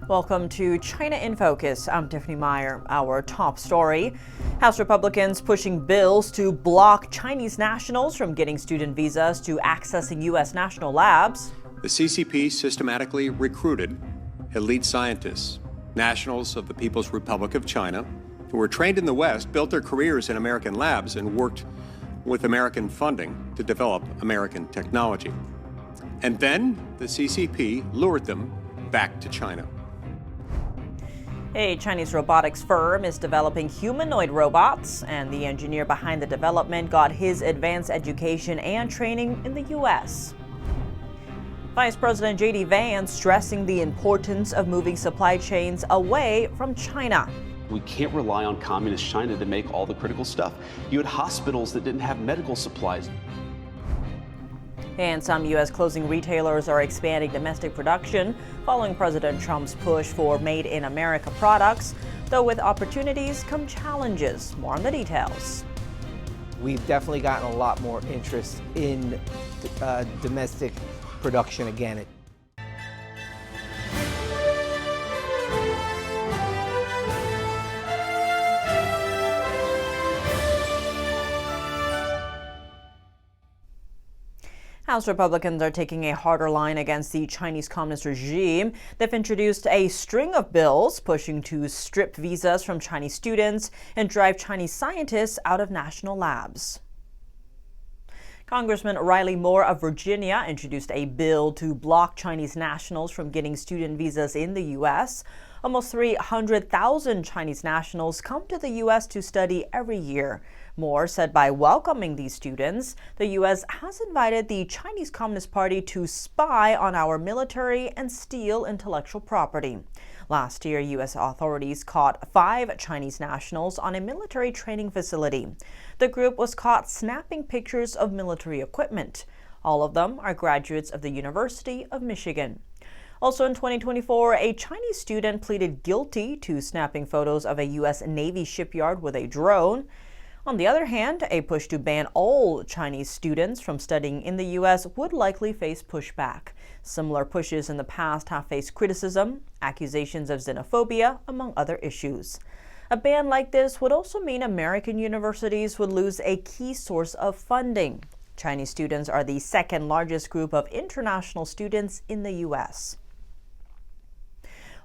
Welcome to China in Focus. I'm Tiffany Meyer. Our top story: House Republicans pushing bills to block Chinese nationals from getting student visas to accessing U.S. national labs. The CCP systematically recruited elite scientists, nationals of the People's Republic of China, who were trained in the West, built their careers in American labs, and worked with American funding to develop American technology. And then the CCP lured them back to China. A Chinese robotics firm is developing humanoid robots, and the engineer behind the development got his advanced education and training in the U.S. Vice President JD Vance stressing the importance of moving supply chains away from China. We can't rely on communist China to make all the critical stuff. You had hospitals that didn't have medical supplies. And some U.S. clothing retailers are expanding domestic production following President Trump's push for Made in America products. Though with opportunities come challenges. More on the details. We've definitely gotten a lot more interest in domestic production again. House Republicans are taking a harder line against the Chinese Communist regime. They've introduced a string of bills pushing to strip visas from Chinese students and drive Chinese scientists out of national labs. Congressman Riley Moore of Virginia introduced a bill to block Chinese nationals from getting student visas in the U.S. Almost 300,000 Chinese nationals come to the U.S. to study every year. Moore said by welcoming these students, the U.S. has invited the Chinese Communist Party to spy on our military and steal intellectual property. Last year, U.S. authorities caught 5 Chinese nationals on a military training facility. The group was caught snapping pictures of military equipment. All of them are graduates of the University of Michigan. Also in 2024, a Chinese student pleaded guilty to snapping photos of a U.S. Navy shipyard with a drone. On the other hand, a push to ban all Chinese students from studying in the U.S. would likely face pushback. Similar pushes in the past have faced criticism, accusations of xenophobia, among other issues. A ban like this would also mean American universities would lose a key source of funding. Chinese students are the second largest group of international students in the U.S.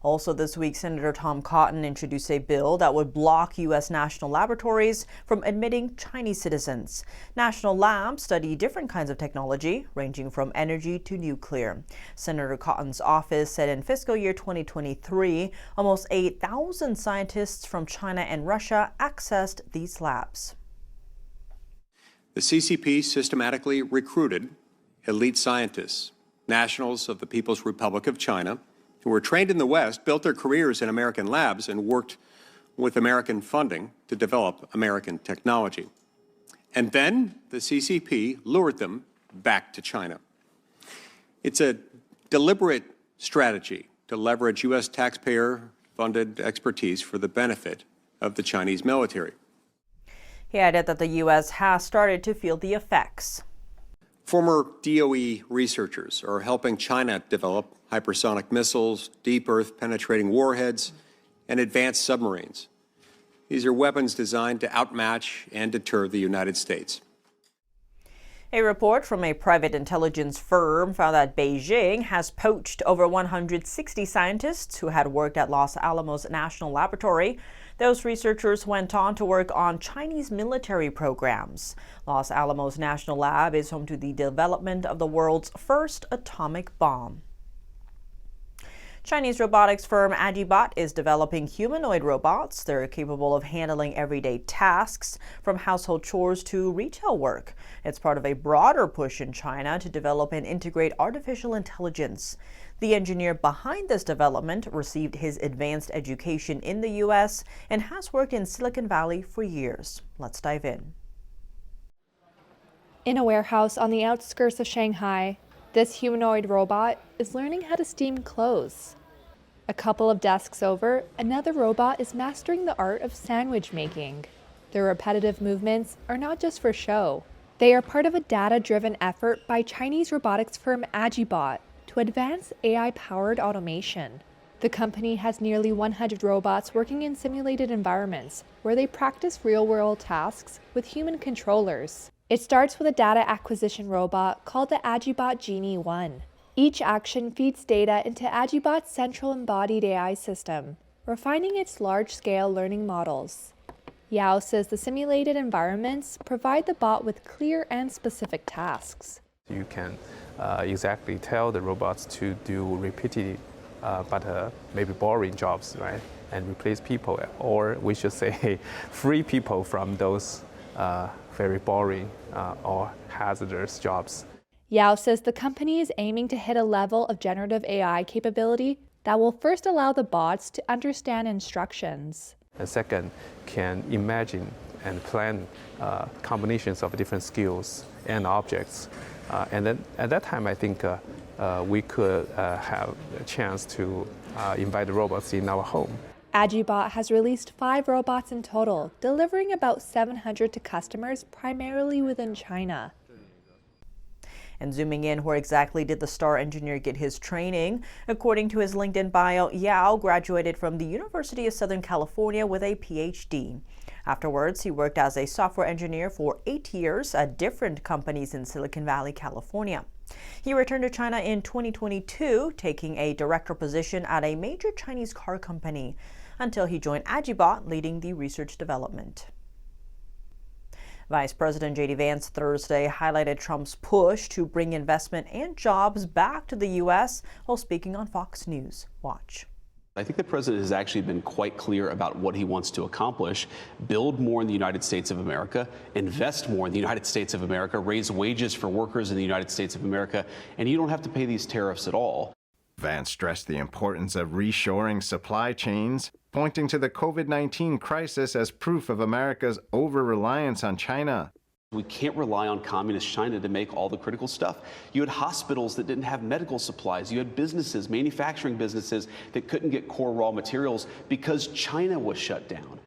Also this week, Senator Tom Cotton introduced a bill that would block U.S. national laboratories from admitting Chinese citizens. National labs study different kinds of technology, ranging from energy to nuclear. Senator Cotton's office said in fiscal year 2023, almost 8,000 scientists from China and Russia accessed these labs. The CCP systematically recruited elite scientists, nationals of the People's Republic of China, who were trained in the West, built their careers in American labs, and worked with American funding to develop American technology. And then the CCP lured them back to China. It's a deliberate strategy to leverage U.S. taxpayer-funded expertise for the benefit of the Chinese military. He added that the U.S. has started to feel the effects. Former DOE researchers are helping China develop hypersonic missiles, deep earth penetrating warheads, and advanced submarines. These are weapons designed to outmatch and deter the United States. A report from a private intelligence firm found that Beijing has poached over 160 scientists who had worked at Los Alamos National Laboratory. Those researchers went on to work on Chinese military programs. Los Alamos National Lab is home to the development of the world's first atomic bomb. Chinese robotics firm Agibot is developing humanoid robots. They're capable of handling everyday tasks, from household chores to retail work. It's part of a broader push in China to develop and integrate artificial intelligence. The engineer behind this development received his advanced education in the U.S. and has worked in Silicon Valley for years. Let's dive in. In a warehouse on the outskirts of Shanghai, this humanoid robot is learning how to steam clothes. A couple of desks over, another robot is mastering the art of sandwich making. Their repetitive movements are not just for show. They are part of a data-driven effort by Chinese robotics firm Agibot to advance AI-powered automation. The company has nearly 100 robots working in simulated environments where they practice real-world tasks with human controllers. It starts with a data acquisition robot called the Agibot Genie 1. Each action feeds data into Agibot's central embodied AI system, refining its large-scale learning models. Yao says the simulated environments provide the bot with clear and specific tasks. You can exactly tell the robots to do repetitive but maybe boring jobs, right? And replace people, or we should say free people from those very boring or hazardous jobs. Yao says the company is aiming to hit a level of generative AI capability that will first allow the bots to understand instructions. And second, can imagine and plan combinations of different skills and objects. And then at that time, I think we could have a chance to invite the robots in our home. Agibot has released 5 robots in total, delivering about 700 to customers, primarily within China. And zooming in, where exactly did the star engineer get his training? According to his LinkedIn bio, Yao graduated from the University of Southern California with a PhD. Afterwards, he worked as a software engineer for 8 years at different companies in Silicon Valley, California. He returned to China in 2022, taking a director position at a major Chinese car company, until he joined Agibot, leading the research development. Vice President JD Vance Thursday highlighted Trump's push to bring investment and jobs back to the U.S. while speaking on Fox News. Watch. I think the president has actually been quite clear about what he wants to accomplish: build more in the United States of America, invest more in the United States of America, raise wages for workers in the United States of America, and you don't have to pay these tariffs at all. Vance stressed the importance of reshoring supply chains, pointing to the COVID-19 crisis as proof of America's over-reliance on China. We can't rely on communist China to make all the critical stuff. You had hospitals that didn't have medical supplies. You had businesses, manufacturing businesses, that couldn't get core raw materials because China was shut down.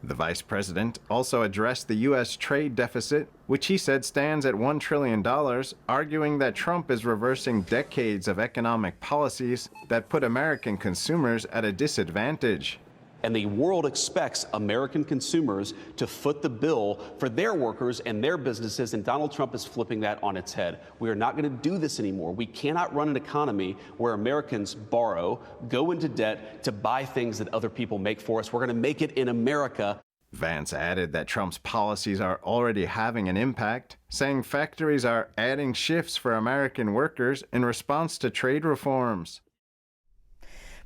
The vice president also addressed the U.S. trade deficit, which he said stands at $1 trillion, arguing that Trump is reversing decades of economic policies that put American consumers at a disadvantage. And the world expects American consumers to foot the bill for their workers and their businesses, and Donald Trump is flipping that on its head. We are not going to do this anymore. We cannot run an economy where Americans borrow, go into debt to buy things that other people make for us. We're going to make it in America. Vance added that Trump's policies are already having an impact, saying factories are adding shifts for American workers in response to trade reforms.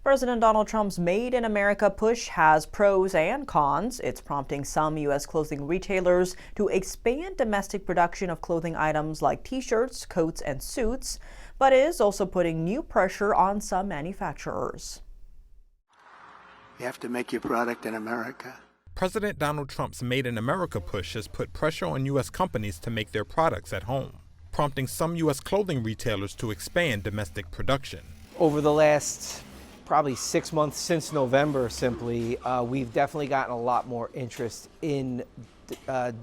President Donald Trump's Made in America push has pros and cons. It's prompting some U.S. clothing retailers to expand domestic production of clothing items like T-shirts, coats, and suits, but is also putting new pressure on some manufacturers. You have to make your product in America. President Donald Trump's Made in America push has put pressure on U.S. companies to make their products at home, prompting some U.S. clothing retailers to expand domestic production. Over the last probably 6 months since November, we've definitely gotten a lot more interest in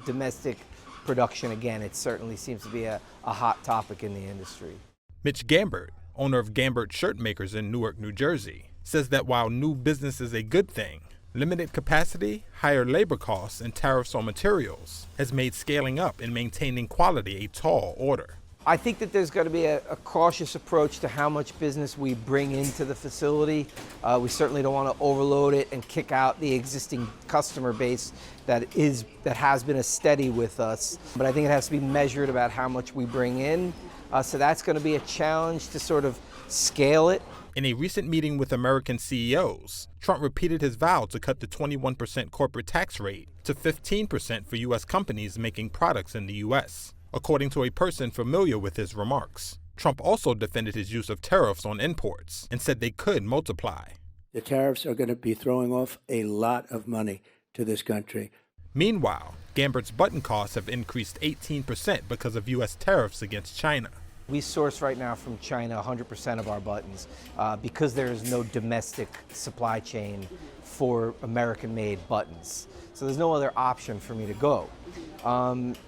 domestic production again. It certainly seems to be a hot topic in the industry. Mitch Gambert, owner of Gambert Shirt Makers in Newark, New Jersey, says that while new business is a good thing, limited capacity, higher labor costs, and tariffs on materials has made scaling up and maintaining quality a tall order. I think that there's got to be a cautious approach to how much business we bring into the facility. We certainly don't want to overload it and kick out the existing customer base that has been a steady with us. But I think it has to be measured about how much we bring in. So that's going to be a challenge to sort of scale it. In a recent meeting with American CEOs, Trump repeated his vow to cut the 21% corporate tax rate to 15% for U.S. companies making products in the U.S., according to a person familiar with his remarks. Trump also defended his use of tariffs on imports and said they could multiply. The tariffs are going to be throwing off a lot of money to this country. Meanwhile, Gambert's button costs have increased 18% because of U.S. tariffs against China. We source right now from China 100% of our buttons because there is no domestic supply chain for American-made buttons. So there's no other option for me to go.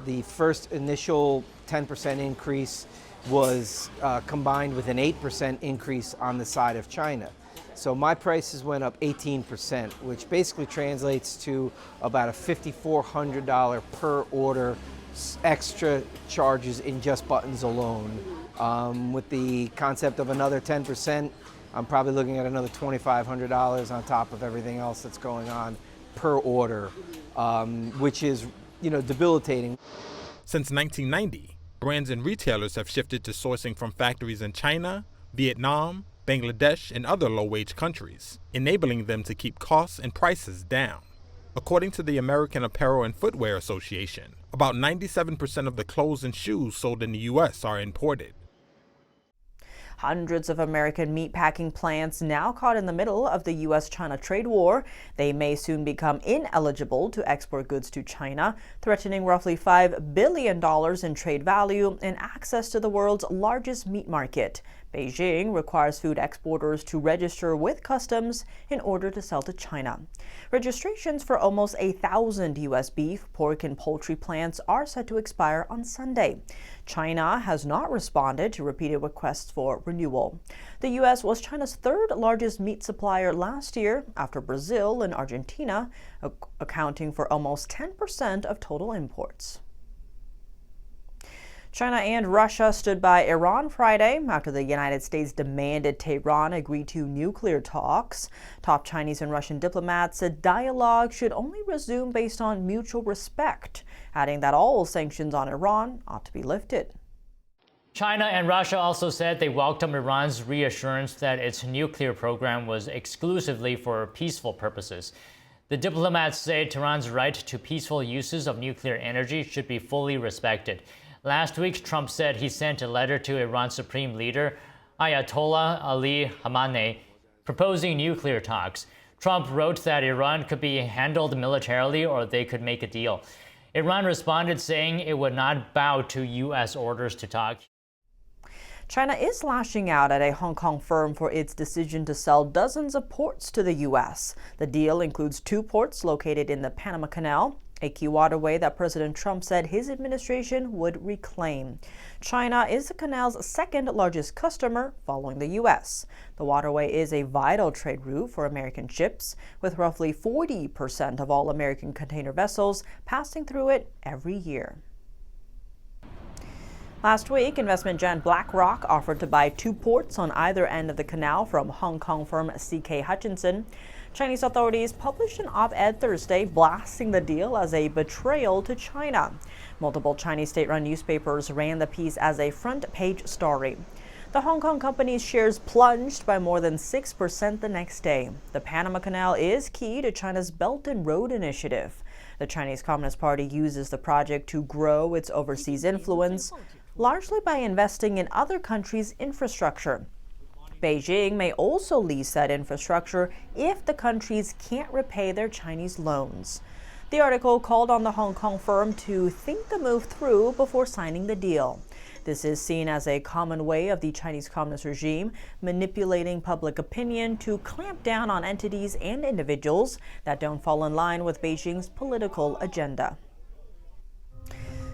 The first initial 10% increase was combined with an 8% increase on the side of China. So my prices went up 18%, which basically translates to about a $5,400 per order extra charges in just buttons alone. With the concept of another 10%, I'm probably looking at another $2,500 on top of everything else that's going on per order, which is, debilitating. Since 1990, brands and retailers have shifted to sourcing from factories in China, Vietnam, Bangladesh, and other low-wage countries, enabling them to keep costs and prices down. According to the American Apparel and Footwear Association, about 97% of the clothes and shoes sold in the U.S. are imported. Hundreds of American meatpacking plants now caught in the middle of the U.S.-China trade war. They may soon become ineligible to export goods to China, threatening roughly $5 billion in trade value and access to the world's largest meat market. Beijing requires food exporters to register with customs in order to sell to China. Registrations for almost 1,000 U.S. beef, pork, and poultry plants are set to expire on Sunday. China has not responded to repeated requests for renewal. The U.S. was China's third largest meat supplier last year, after Brazil and Argentina, accounting for almost 10% of total imports. China and Russia stood by Iran Friday after the United States demanded Tehran agree to nuclear talks. Top Chinese and Russian diplomats said dialogue should only resume based on mutual respect, adding that all sanctions on Iran ought to be lifted. China and Russia also said they welcomed Iran's reassurance that its nuclear program was exclusively for peaceful purposes. The diplomats say Tehran's right to peaceful uses of nuclear energy should be fully respected. Last week, Trump said he sent a letter to Iran's supreme leader, Ayatollah Ali Khamenei, proposing nuclear talks. Trump wrote that Iran could be handled militarily or they could make a deal. Iran responded saying it would not bow to U.S. orders to talk. China is lashing out at a Hong Kong firm for its decision to sell dozens of ports to the U.S. The deal includes 2 ports located in the Panama Canal, a key waterway that President Trump said his administration would reclaim. China is the canal's second largest customer, following the U.S. The waterway is a vital trade route for American ships, with roughly 40% of all American container vessels passing through it every year. Last week, investment giant BlackRock offered to buy 2 ports on either end of the canal from Hong Kong firm C.K. Hutchinson. Chinese authorities published an op-ed Thursday blasting the deal as a betrayal to China. Multiple Chinese state-run newspapers ran the piece as a front-page story. The Hong Kong company's shares plunged by more than 6% the next day. The Panama Canal is key to China's Belt and Road Initiative. The Chinese Communist Party uses the project to grow its overseas influence, largely by investing in other countries' infrastructure. Beijing may also lease that infrastructure if the countries can't repay their Chinese loans. The article called on the Hong Kong firm to think the move through before signing the deal. This is seen as a common way of the Chinese Communist regime manipulating public opinion to clamp down on entities and individuals that don't fall in line with Beijing's political agenda.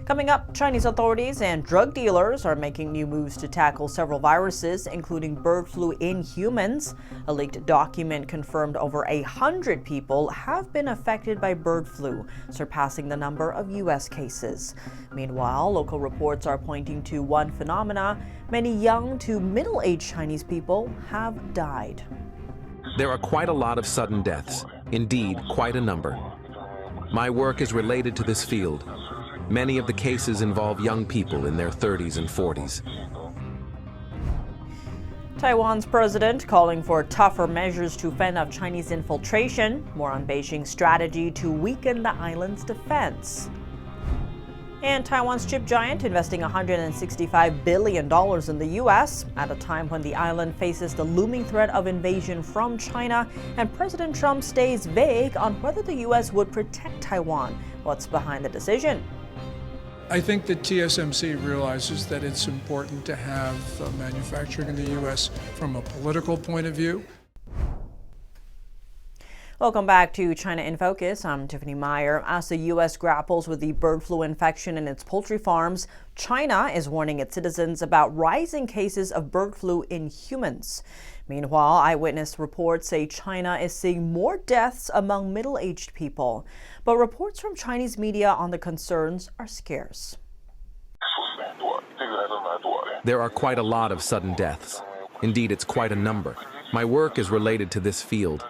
Coming up, Chinese authorities and drug dealers are making new moves to tackle several viruses, including bird flu in humans. A leaked document confirmed over 100 people have been affected by bird flu, surpassing the number of U.S. cases. Meanwhile, local reports are pointing to one phenomena: many young to middle-aged Chinese people have died. There are quite a lot of sudden deaths, indeed, quite a number. My work is related to this field. Many of the cases involve young people in their 30s and 40s. Taiwan's president calling for tougher measures to fend off Chinese infiltration. More on Beijing's strategy to weaken the island's defense. And Taiwan's chip giant investing $165 billion in the U.S. at a time when the island faces the looming threat of invasion from China, and President Trump stays vague on whether the U.S. would protect Taiwan. What's behind the decision? I think that TSMC realizes that it's important to have manufacturing in the U.S. from a political point of view. Welcome back to China in Focus. I'm Tiffany Meyer. As the U.S. grapples with the bird flu infection in its poultry farms, China is warning its citizens about rising cases of bird flu in humans. Meanwhile, eyewitness reports say China is seeing more deaths among middle-aged people. But reports from Chinese media on the concerns are scarce. There are quite a lot of sudden deaths. Indeed, it's quite a number. My work is related to this field.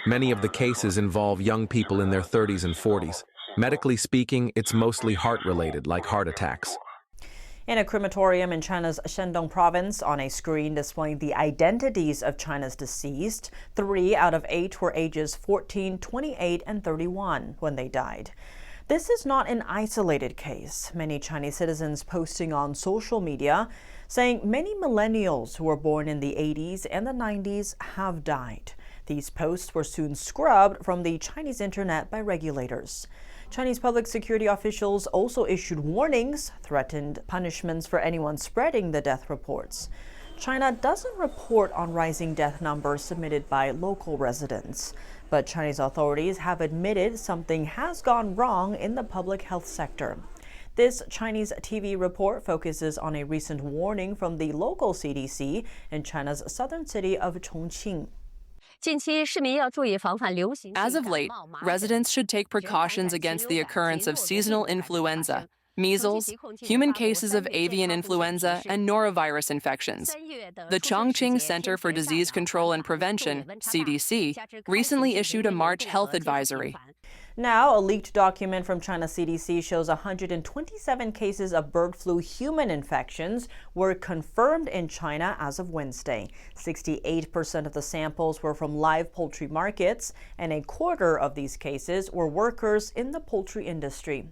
Many of the cases involve young people in their 30s and 40s. Medically speaking, it's mostly heart-related, like heart attacks. In a crematorium in China's Shandong province, on a screen displaying the identities of China's deceased, 3 out of 8 were ages 14, 28, and 31 when they died. This is not an isolated case. Many Chinese citizens posting on social media saying many millennials who were born in the 80s and the 90s have died. These posts were soon scrubbed from the Chinese internet by regulators. Chinese public security officials also issued warnings, threatened punishments for anyone spreading the death reports. China doesn't report on rising death numbers submitted by local residents, but Chinese authorities have admitted something has gone wrong in the public health sector. This Chinese TV report focuses on a recent warning from the local CDC in China's southern city of Chongqing. As of late, residents should take precautions against the occurrence of seasonal influenza, measles, human cases of avian influenza, and norovirus infections. The Chongqing Center for Disease Control and Prevention, CDC, recently issued a March health advisory. Now, a leaked document from China CDC shows 127 cases of bird flu human infections were confirmed in China as of Wednesday. 68% of the samples were from live poultry markets, and a quarter of these cases were workers in the poultry industry.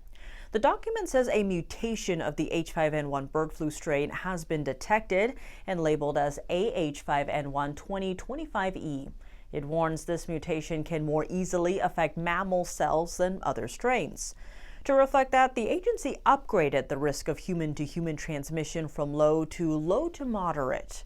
The document says a mutation of the H5N1 bird flu strain has been detected and labeled as AH5N1 2025E. It warns this mutation can more easily affect mammal cells than other strains. To reflect that, the agency upgraded the risk of human-to-human transmission from low to moderate.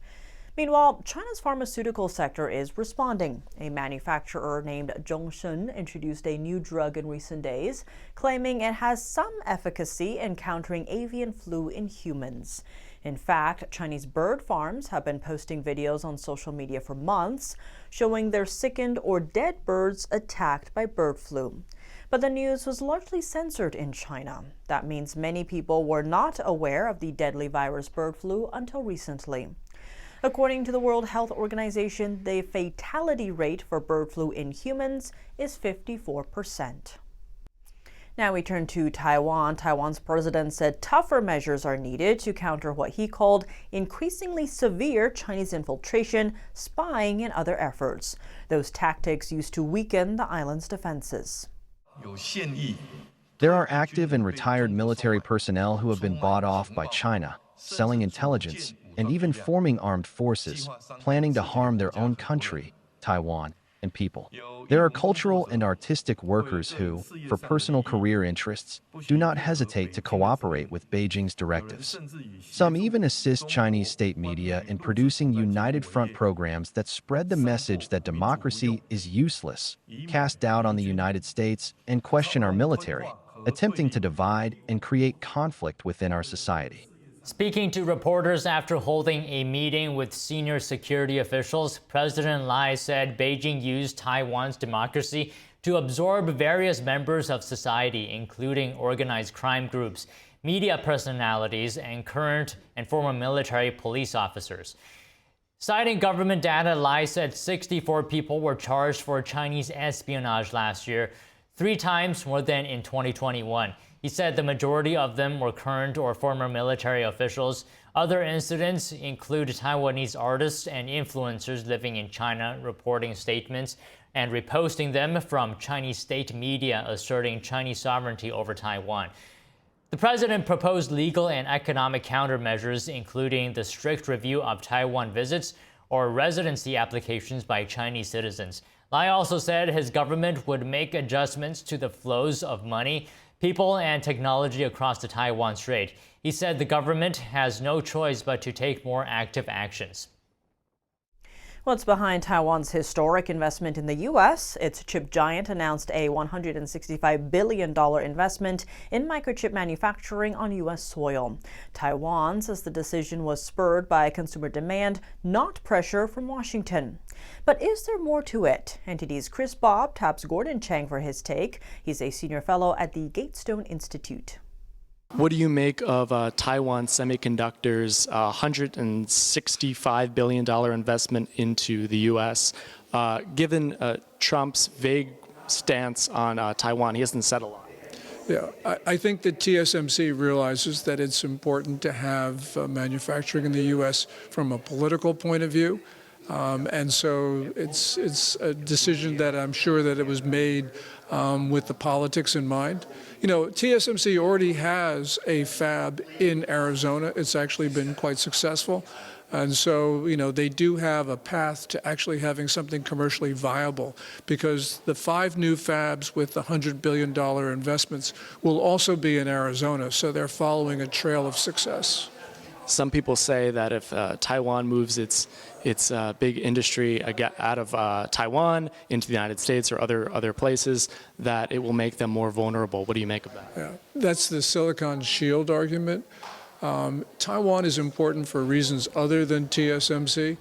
Meanwhile, China's pharmaceutical sector is responding. A manufacturer named Zhongsheng introduced a new drug in recent days, claiming it has some efficacy in countering avian flu in humans. In fact, Chinese bird farms have been posting videos on social media for months showing their sickened or dead birds attacked by bird flu. But the news was largely censored in China. That means many people were not aware of the deadly virus bird flu until recently. According to the World Health Organization, the fatality rate for bird flu in humans is 54%. Now we turn to Taiwan. Taiwan's president said tougher measures are needed to counter what he called increasingly severe Chinese infiltration, spying, and other efforts. Those tactics used to weaken the island's defenses. There are active and retired military personnel who have been bought off by China, selling intelligence, and even forming armed forces, planning to harm their own country, Taiwan, and people. There are cultural and artistic workers who, for personal career interests, do not hesitate to cooperate with Beijing's directives. Some even assist Chinese state media in producing United Front programs that spread the message that democracy is useless, cast doubt on the United States, and question our military, attempting to divide and create conflict within our society. Speaking to reporters after holding a meeting with senior security officials, President Lai said Beijing used Taiwan's democracy to absorb various members of society, including organized crime groups, media personalities, and current and former military police officers. Citing government data, Lai said 64 people were charged for Chinese espionage last year, 3 times more than in 2021. He said the majority of them were current or former military officials. Other incidents include Taiwanese artists and influencers living in China reporting statements and reposting them from Chinese state media asserting Chinese sovereignty over Taiwan. The president proposed legal and economic countermeasures, including the strict review of Taiwan visits or residency applications by Chinese citizens. Lai also said his government would make adjustments to the flows of money, people, and technology across the Taiwan Strait. He said the government has no choice but to take more active actions. What's behind Taiwan's historic investment in the U.S.? Its chip giant announced a $165 billion investment in microchip manufacturing on U.S. soil. Taiwan says the decision was spurred by consumer demand, not pressure from Washington. But is there more to it? NTD's Chris Bob taps Gordon Chang for his take. He's a senior fellow at the Gatestone Institute. What do you make of Taiwan Semiconductor's $165 billion investment into the U.S.? Given Trump's vague stance on Taiwan, he hasn't said a lot. Yeah, I think that TSMC realizes that it's important to have manufacturing in the U.S. from a political point of view. And so it's a decision that I'm sure that it was made with the politics in mind. You know, TSMC already has a fab in Arizona. It's actually been quite successful. And so, you know, they do have a path to actually having something commercially viable, because the 5 new fabs with the $100 billion investments will also be in Arizona. So they're following a trail of success. Some people say that if Taiwan moves its big industry out of Taiwan into the United States or other places, that it will make them more vulnerable. What do you make of that? Yeah, that's the Silicon Shield argument. Taiwan is important for reasons other than TSMC.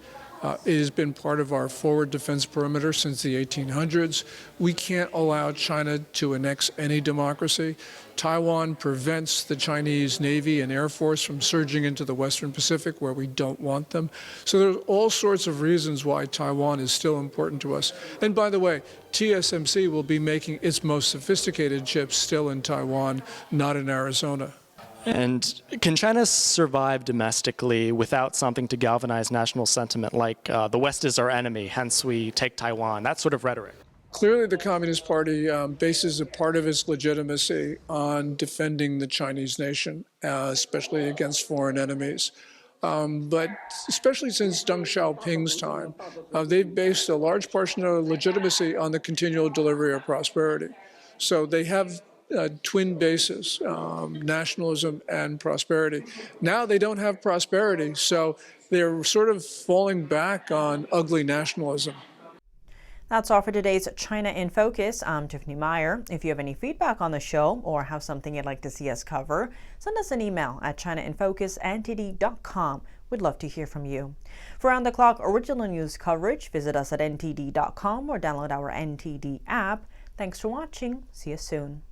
It has been part of our forward defense perimeter since the 1800s. We can't allow China to annex any democracy. Taiwan prevents the Chinese Navy and Air Force from surging into the Western Pacific where we don't want them. So there's all sorts of reasons why Taiwan is still important to us. And by the way, TSMC will be making its most sophisticated chips still in Taiwan, not in Arizona. And can China survive domestically without something to galvanize national sentiment like the West is our enemy, hence we take Taiwan, that sort of rhetoric? Clearly, the Communist Party bases a part of its legitimacy on defending the Chinese nation, especially against foreign enemies. But especially since Deng Xiaoping's time, they've based a large portion of legitimacy on the continual delivery of prosperity. So they have twin bases, nationalism and prosperity. Now they don't have prosperity, so they're sort of falling back on ugly nationalism. That's all for today's China in Focus. I'm Tiffany Meyer. If you have any feedback on the show or have something you'd like to see us cover, send us an email at chinainfocus@ntd.com. We'd love to hear from you. For round-the-clock original news coverage, visit us at ntd.com or download our NTD app. Thanks for watching. See you soon.